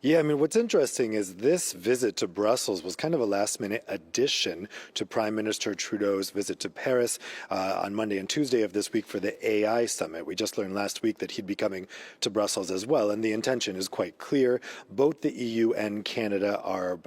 Yeah, I mean, what's interesting is this visit to Brussels was kind of a last-minute addition to Prime Minister Trudeau's visit to Paris on Monday and Tuesday of this week for the AI summit. We just learned last week that he'd be coming to Brussels as well, and the intention is quite clear. Both the EU and Canada are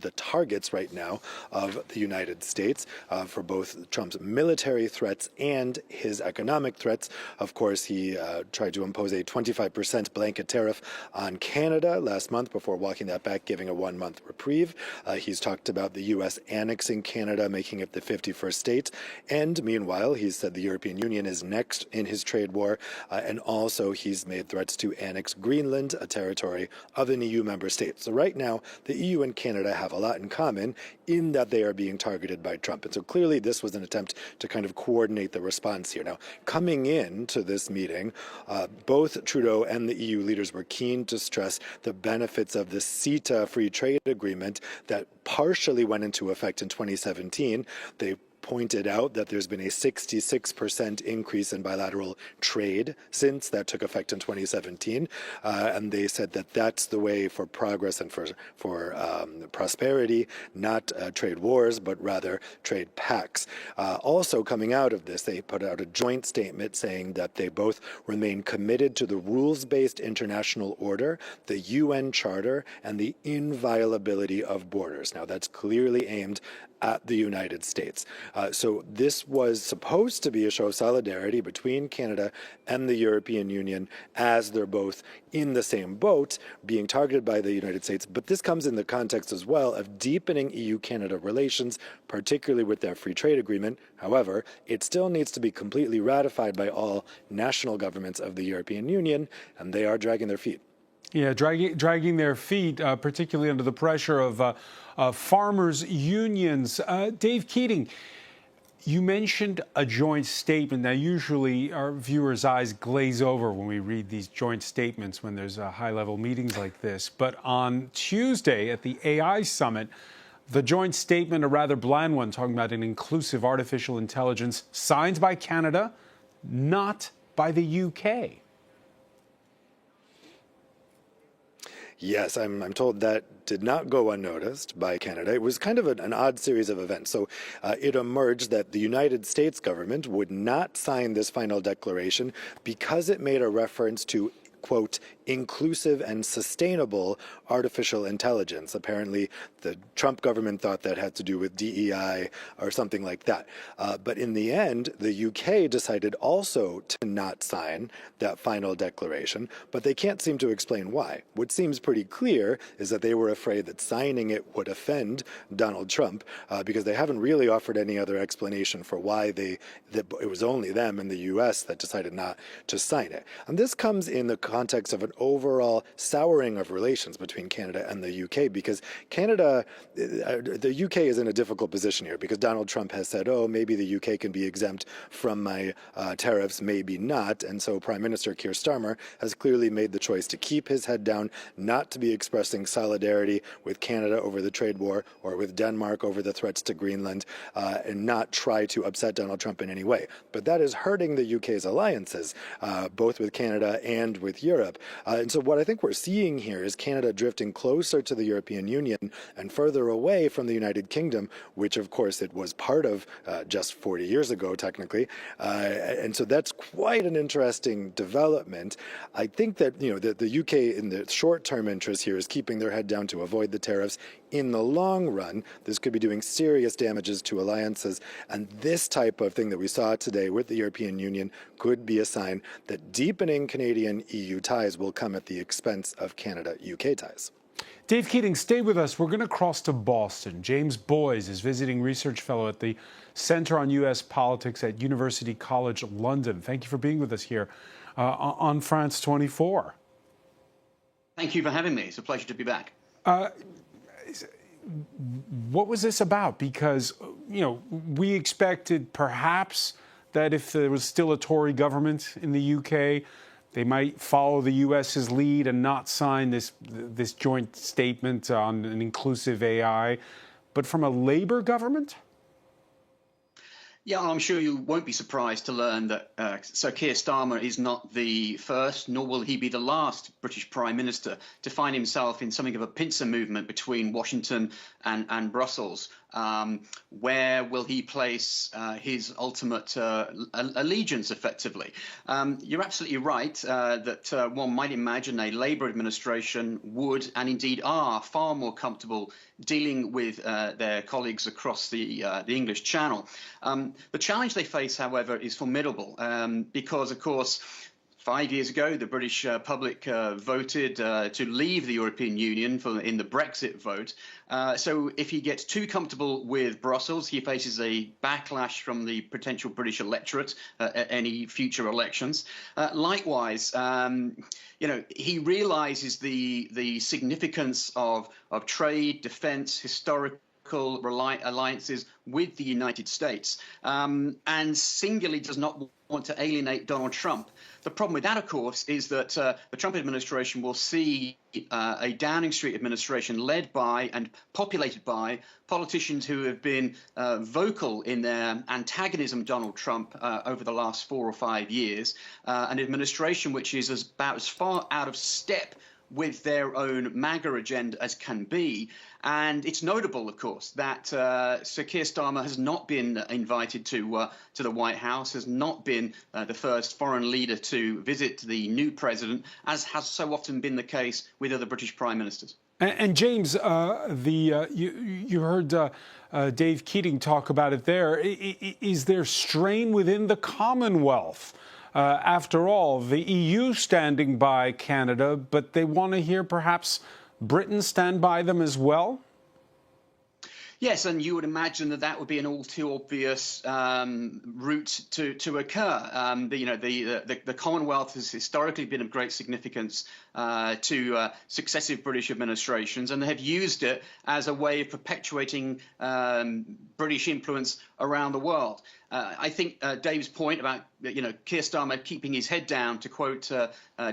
the targets right now of the United States for both Trump's military threats and his economic threats. Of course, he tried to impose a 25% blanket tariff on Canada last month before walking that back, giving a 1-month reprieve. He's talked about the U.S. annexing Canada, making it the 51st state. And meanwhile, he's said the European Union is next in his trade war. And also, he's made threats to annex Greenland, a territory of an EU member state. So right now, the EU and Canada have a lot in common in that they are being targeted by Trump. And so clearly this was an attempt to kind of coordinate the response here. Now, coming into this meeting, both Trudeau and the EU leaders were keen to stress the benefits of the CETA free trade agreement that partially went into effect in 2017. They pointed out that there's been a 66% increase in bilateral trade since that took effect in 2017. And they said that that's the way for progress and for prosperity, not trade wars, but rather trade pacts. Also coming out of this, they put out a joint statement saying that they both remain committed to the rules-based international order, the UN Charter, and the inviolability of borders. Now, that's clearly aimed at the United States. So this was supposed to be a show of solidarity between Canada and the European Union as they're both in the same boat being targeted by the United States. But this comes in the context as well of deepening EU-Canada relations, particularly with their free trade agreement. However, it still needs to be completely ratified by all national governments of the European Union, and they are dragging their feet. Yeah, dragging their feet, particularly under the pressure of farmers' unions. Dave Keating, you mentioned a joint statement. Now, usually our viewers' eyes glaze over when we read these joint statements when there's high-level meetings like this. But on Tuesday at the AI summit, the joint statement, a rather bland one, talking about an inclusive artificial intelligence, signed by Canada, not by the UK. Yes, I'm told that did not go unnoticed by Canada. It was kind of an odd series of events. So it emerged that the United States government would not sign this final declaration because it made a reference to, quote, inclusive and sustainable artificial intelligence. Apparently, the Trump government thought that had to do with DEI or something like that. But in the end, the UK decided also to not sign that final declaration, but they can't seem to explain why. What seems pretty clear is that they were afraid that signing it would offend Donald Trump because they haven't really offered any other explanation for why it was only them in the US that decided not to sign it. And this comes in the context of an overall souring of relations between Canada and the UK, because the UK is in a difficult position here because Donald Trump has said, oh, maybe the UK can be exempt from my tariffs, maybe not. And so Prime Minister Keir Starmer has clearly made the choice to keep his head down, not to be expressing solidarity with Canada over the trade war or with Denmark over the threats to Greenland, and not try to upset Donald Trump in any way. But that is hurting the UK's alliances, both with Canada and with Europe. And so what I think we're seeing here is Canada drifting closer to the European Union and further away from the United Kingdom, which of course it was part of just 40 years ago, technically. And so that's quite an interesting development. I think that, the UK in the short-term interest here is keeping their head down to avoid the tariffs. In the long run, this could be doing serious damages to alliances. And this type of thing that we saw today with the European Union could be a sign that deepening Canadian-EU ties will come at the expense of Canada-UK ties. Dave Keating, stay with us. We're going to cross to Boston. James Boyes is visiting research fellow at the Center on U.S. Politics at University College London. Thank you for being with us here on France 24. Thank you for having me. It's a pleasure to be back. What was this about? Because, we expected perhaps that if there was still a Tory government in the UK, they might follow the US's lead and not sign this joint statement on an inclusive AI. But from a Labour government? Yeah, I'm sure you won't be surprised to learn that Sir Keir Starmer is not the first, nor will he be the last British Prime Minister to find himself in something of a pincer movement between Washington and Brussels. Where will he place his ultimate allegiance, effectively? You're absolutely right that one might imagine a Labour administration would, and indeed are, far more comfortable dealing with their colleagues across the English Channel. The challenge they face, however, is formidable because, of course, 5 years ago, the British public voted to leave the European Union in the Brexit vote. So if he gets too comfortable with Brussels, he faces a backlash from the potential British electorate at any future elections. Likewise, he realises the significance of trade, defence, historical alliances with the United States, and singularly does not want to alienate Donald Trump. The problem with that, of course, is that the Trump administration will see a Downing Street administration led by and populated by politicians who have been vocal in their antagonism of Donald Trump over the last 4 or 5 years, an administration which is about as far out of step with their own MAGA agenda as can be. And it's notable, of course, that Sir Keir Starmer has not been invited to the White House, has not been the first foreign leader to visit the new president, as has so often been the case with other British prime ministers. And James, you heard Dave Keating talk about it there. Is there strain within the Commonwealth? After all, the EU standing by Canada, but they want to hear perhaps Britain stand by them as well? Yes, and you would imagine that would be an all too obvious route to occur. The Commonwealth has historically been of great significance to successive British administrations, and they have used it as a way of perpetuating British influence around the world. I think Dave's point about Keir Starmer keeping his head down, to quote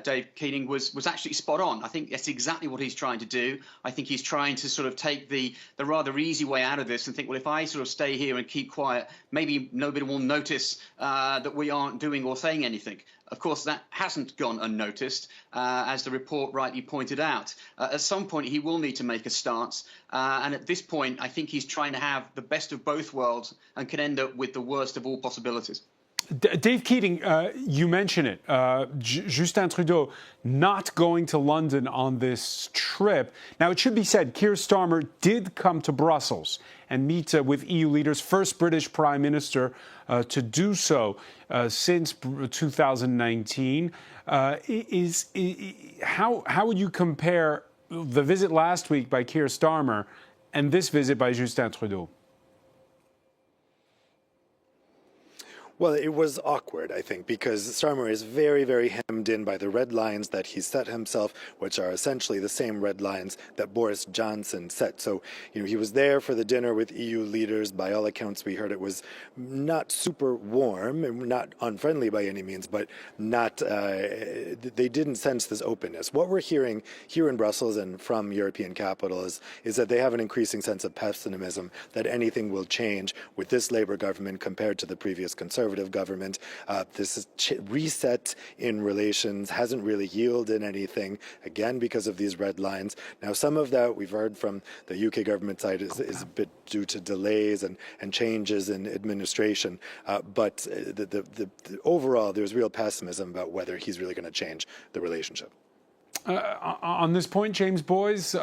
Dave Keating, was actually spot on. I think that's exactly what he's trying to do. I think he's trying to sort of take the rather easy way out of this and think, well, if I sort of stay here and keep quiet, maybe nobody will notice that we aren't doing or saying anything. Of course, that hasn't gone unnoticed, as the report rightly pointed out. At some point, he will need to make a stance. And at this point, I think he's trying to have the best of both worlds and can end up with the worst of all possibilities. Dave Keating, you mention it. Justin Trudeau not going to London on this trip. Now, it should be said, Keir Starmer did come to Brussels and meet with EU leaders, first British Prime Minister to do so since 2019. How would you compare the visit last week by Keir Starmer and this visit by Justin Trudeau? Well, it was awkward, I think, because Starmer is very, very hemmed in by the red lines that he set himself, which are essentially the same red lines that Boris Johnson set. So, he was there for the dinner with EU leaders. By all accounts, we heard it was not super warm and not unfriendly by any means, but not, they didn't sense this openness. What we're hearing here in Brussels and from European capitals is that they have an increasing sense of pessimism that anything will change with this Labour government compared to the previous Conservative government. This is reset in relations hasn't really yielded anything, again, because of these red lines. Now, some of that we've heard from the UK government side is a bit due to delays and changes in administration. But the overall, there's real pessimism about whether he's really going to change the relationship. On this point, James Boyes,